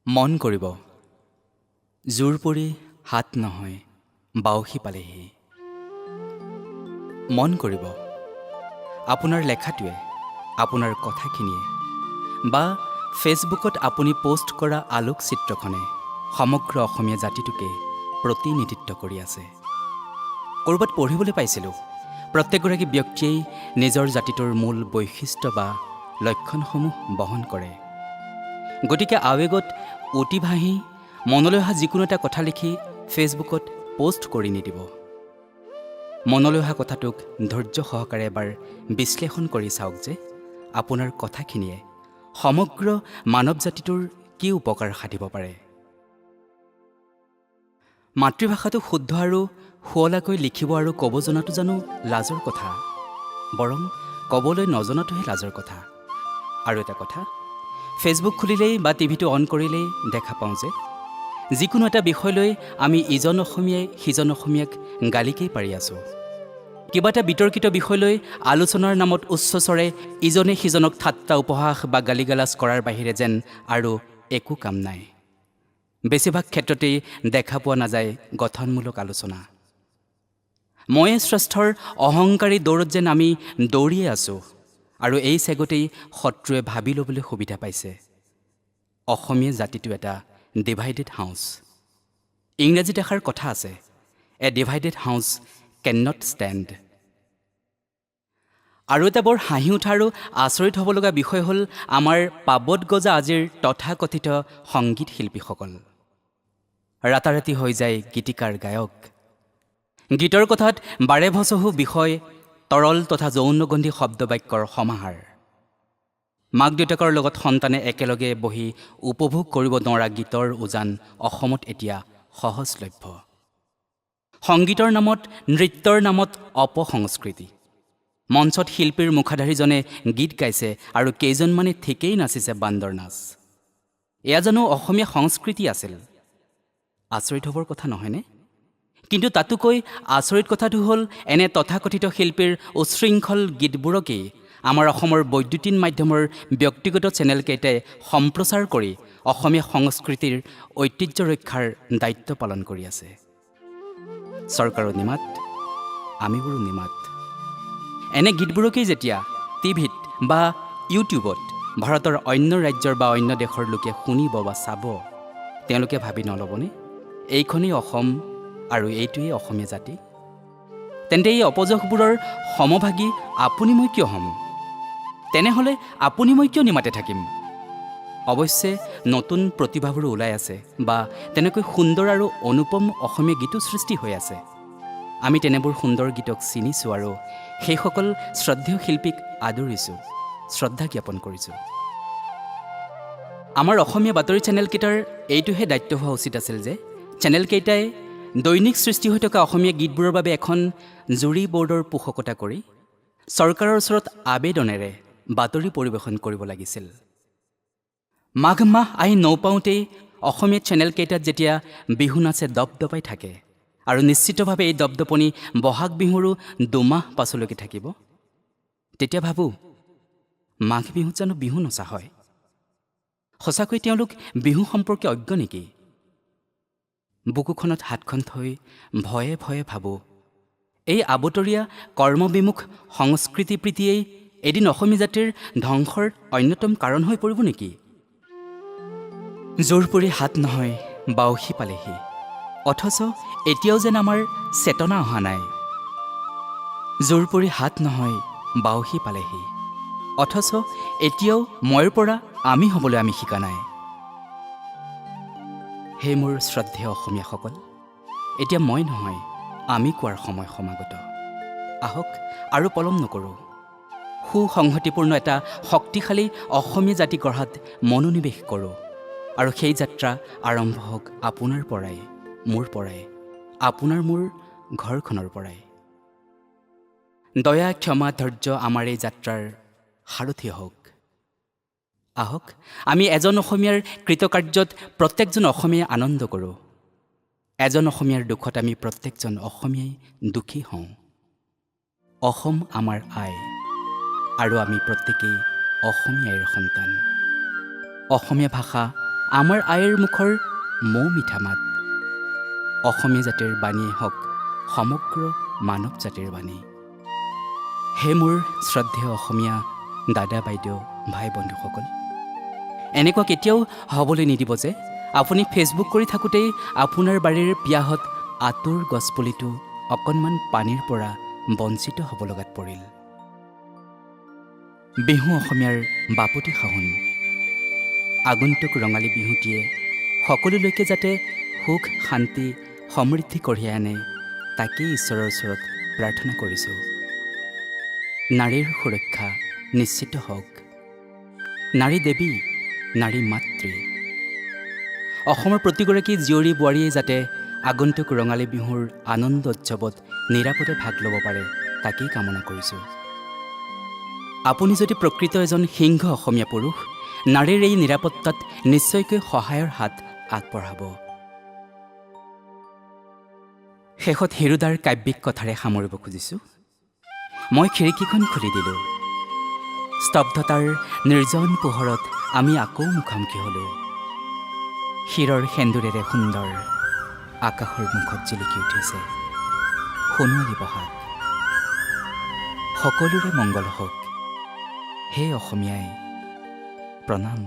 মন কৰিব জোৰ পৰি হাত নহয় বাউসী পালেহি। মন কৰিব আপোনাৰ লেখাটোৱে, আপোনাৰ কথাখিনিয়ে বা ফেচবুকত আপুনি পোষ্ট কৰা আলোকচিত্ৰখনে সমগ্ৰ অসমীয়া জাতিটোকে প্ৰতিনিধিত্ব কৰি আছে। ক'ৰবাত পঢ়িবলৈ পাইছিলোঁ, প্ৰত্যেকগৰাকী ব্যক্তিয়েই নিজৰ জাতিটোৰ মূল বৈশিষ্ট্য বা লক্ষণসমূহ বহন কৰে। গতিকে আৱেগত অতি ভাহি মনলৈ অহা যিকোনো এটা কথা লিখি ফেচবুকত পোষ্ট কৰি নিদিব। মনলৈ অহা কথাটোক ধৈৰ্য সহকাৰে এবাৰ বিশ্লেষণ কৰি চাওক যে আপোনাৰ কথাখিনিয়ে সমগ্ৰ মানৱ জাতিটোৰ কি উপকাৰ সাধিব পাৰে। মাতৃভাষাটো শুদ্ধ আৰু শুৱলাকৈ লিখিব আৰু ক'ব জনাটো জানো লাজৰ কথা? বৰং ক'বলৈ নজনাটোহে লাজৰ কথা। আৰু এটা কথা, ফেচবুক খুলিলেই বা টিভিটো অন কৰিলেই দেখা পাওঁ যে যিকোনো এটা বিষয় লৈ আমি ইজন অসমীয়াই সিজন অসমীয়াক গালিকেই পাৰি আছোঁ। কিবা এটা বিতৰ্কিত বিষয় লৈ আলোচনাৰ নামত উচ্চস্বৰে ইজনে সিজনক ঠাট্টা উপহাস বা গালিগালাজ কৰাৰ বাহিৰে যেন আৰু একো কাম নাই। বেছিভাগ ক্ষেত্ৰতেই দেখা পোৱা নাযায় গঠনমূলক আলোচনা। ময়ে শ্ৰেষ্ঠৰ অহংকাৰী দৌৰত যেন আমি দৌৰিয়ে আছোঁ আৰু এই চেগতেই শত্ৰুৱে ভাবি ল'বলৈ সুবিধা পাইছে অসমীয়া জাতিটো এটা ডিভাইডেড হাউচ। ইংৰাজীত এষাৰ কথা আছে, a divided house can not stand. আৰু এটা বৰ হাঁহি উঠা আৰু আচৰিত হ'ব লগা বিষয় হ'ল আমাৰ পাবত গজা আজিৰ তথাকথিত সংগীত শিল্পীসকল। ৰাতাৰাতি হৈ যায় গীতিকাৰ গায়ক। গীতৰ কথাত বাৰে ভচহু বিষয় তৰল তথা যৌনগন্ধি শব্দ বাক্যৰ সমাহাৰ। মাক দেউতাকৰ লগত সন্তানে একেলগে বহি উপভোগ কৰিব নোৱাৰা গীতৰ উজান অসমত এতিয়া সহজলভ্য। সংগীতৰ নামত, নৃত্যৰ নামত অপসংস্কৃতি। মঞ্চত শিল্পীৰ মুখাধাৰীজনে গীত গাইছে আৰু কেইজনমানে ঠিকেই নাচিছে বান্দৰ নাচ। এয়া জানো অসমীয়া সংস্কৃতি আছিল? আচৰিত হ'বৰ কথা নহয়নে? কিন্তু তাতোকৈ আচৰিত কথাটো হ'ল এনে তথাকথিত শিল্পীৰ উচ্ছৃংখল গীতবোৰকেই আমাৰ অসমৰ বৈদ্যুতিন মাধ্যমৰ ব্যক্তিগত চেনেলকেইটাই সম্প্ৰচাৰ কৰি অসমীয়া সংস্কৃতিৰ ঐতিহ্য ৰক্ষাৰ দায়িত্ব পালন কৰি আছে। চৰকাৰৰ নিমাত, আমিবোৰো নিমাত। এনে গীতবোৰকেই যেতিয়া টিভিত বা ইউটিউবত ভাৰতৰ অন্য ৰাজ্যৰ বা অন্য দেশৰ লোকে শুনিব বা চাব, তেওঁলোকে ভাবি নল'বনে এইখনেই অসম আৰু এইটোৱেই অসমীয়া জাতি? তেন্তে এই অপযশবোৰৰ সমভাগী আপুনি মই কিয় হ'ম? তেনেহ'লে আপুনি মই কিয় নিমাতে থাকিম? অৱশ্যে নতুন প্ৰতিভাবোৰো ওলাই আছে বা তেনেকৈ সুন্দৰ আৰু অনুপম অসমীয়া গীতো সৃষ্টি হৈ আছে। আমি তেনেবোৰ সুন্দৰ গীতক চিনিছোঁ আৰু সেইসকল শ্ৰদ্ধেয় শিল্পীক আদৰিছোঁ, শ্ৰদ্ধা জ্ঞাপন কৰিছোঁ। আমাৰ অসমীয়া বাতৰি চেনেলকেইটাৰ এইটোহে দায়িত্ব হোৱা উচিত আছিল যে চেনেলকেইটাই দৈনিক সৃষ্টি হৈ থকা অসমীয়া গীতবোৰৰ বাবে এখন জুৰি বৰ্ডৰ পোষকতা কৰি চৰকাৰৰ ওচৰত আবেদনেৰে বাতৰি পৰিৱেশন কৰিব লাগিছিল। মাঘ মাহ আহি নৌপাওঁতেই অসমীয়া চেনেলকেইটাত যেতিয়া বিহু নাচে দপদপাই থাকে আৰু নিশ্চিতভাৱে এই দপদপনি বহাগ বিহুৰো 2 মাহ পাছলৈকে থাকিব, তেতিয়া ভাবোঁ মাঘ বিহুত জানো বিহু নচা হয়? সঁচাকৈ তেওঁলোক বিহু সম্পৰ্কে অজ্ঞ নেকি? বুকুখনত হাতখন থৈ ভয়ে ভয়ে ভাবোঁ এই আবতৰীয়া কৰ্মবিমুখ সংস্কৃতি প্ৰীতিয়েই এদিন অসমীয়া জাতিৰ ধ্বংসৰ অন্যতম কাৰণ হৈ পৰিব নেকি? জোৰ পৰি হাত নহয় বাউসী পালেহি, অথচ এতিয়াও যেন আমাৰ চেতনা অহা নাই। জোৰ পৰি হাত নহয় বাউসী পালেহি, অথচ এতিয়াও মইৰ পৰা আমি হ'বলৈ আমি শিকা নাই। হে মোৰ শ্ৰদ্ধেয় অসমীয়াসকল, এতিয়া মই নহয় আমি কোৱাৰ সময় সমাগত। আহক আৰু পলম নকৰোঁ, সুসংহতিপূৰ্ণ এটা শক্তিশালী অসমীয়া জাতি গঢ়াত মনোনিৱেশ কৰোঁ আৰু সেই যাত্ৰা আৰম্ভ হওক আপোনাৰ পৰাই, মোৰ পৰাই, আপোনাৰ মোৰ ঘৰখনৰ পৰাই। দয়া ক্ষমা ধৈৰ্য আমাৰ এই যাত্ৰাৰ সাৰথি হওক। আহক আমি এজন অসমীয়াৰ কৃতকাৰ্যত প্ৰত্যেকজন অসমীয়াই আনন্দ কৰোঁ। এজন অসমীয়াৰ দুখত আমি প্ৰত্যেকজন অসমীয়াই দুখী হওঁ। অসম আমাৰ আই আৰু আমি প্ৰত্যেকেই অসমীয়াৰ সন্তান। অসমীয়া ভাষা আমাৰ আইৰ মুখৰ মৌ মিঠা মাত। অসমীয়া জাতিৰ বাণীয়ে হওক সমগ্ৰ মানৱ জাতিৰ বাণী। হে মোৰ শ্ৰদ্ধেয় অসমীয়া দাদা বাইদেউ ভাই বন্ধুসকল, এনেকুৱা কেতিয়াও হ'বলৈ নিদিব যে আপুনি ফেচবুক কৰি থাকোঁতেই আপোনাৰ বাৰীৰ পিয়াহত আঁতৰ গছপুলিটো অকণমান পানীৰ পৰা বঞ্চিত হ'ব লগাত পৰিল। বিহু অসমীয়াৰ বাপতি সাহোন। আগন্তুক ৰঙালী বিহুটিয়ে সকলোলৈকে যাতে সুখ শান্তি সমৃদ্ধি কঢ়িয়াই আনে, তাকেই ঈশ্বৰৰ ওচৰত প্ৰাৰ্থনা কৰিছোঁ। নাৰীৰ সুৰক্ষা নিশ্চিত হওক। নাৰী দেৱী, নাৰী মাতৃ। অসমৰ প্ৰতিগৰাকী জীয়ৰী বোৱাৰীয়ে যাতে আগন্তুক ৰঙালী বিহুৰ আনন্দ উৎসৱত নিৰাপদে ভাগ ল'ব পাৰে, তাকেই কামনা কৰিছোঁ। আপুনি যদি প্ৰকৃত এজন সিংহ অসমীয়া পুৰুষ, নাৰীৰ এই নিৰাপত্তাত নিশ্চয়কৈ সহায়ৰ হাত আগবঢ়াব। শেষত হিৰুদাৰ কাব্যিক কথাৰে সামৰিব খুজিছোঁ। মই খিৰিকীখন খুলি দিলোঁ। স্তব্ধতাৰ নিৰ্জন পোহৰত আমি আকৌ মুখামুখি হ'লোঁ। শিৰৰ সেন্দুৰেৰে সুন্দৰ আকাশৰ মুখত জিলিকি উঠিছে সোণোৱালী বহাগ। সকলোৰে মংগল হওক। হে অসমীয়াই প্ৰণাম।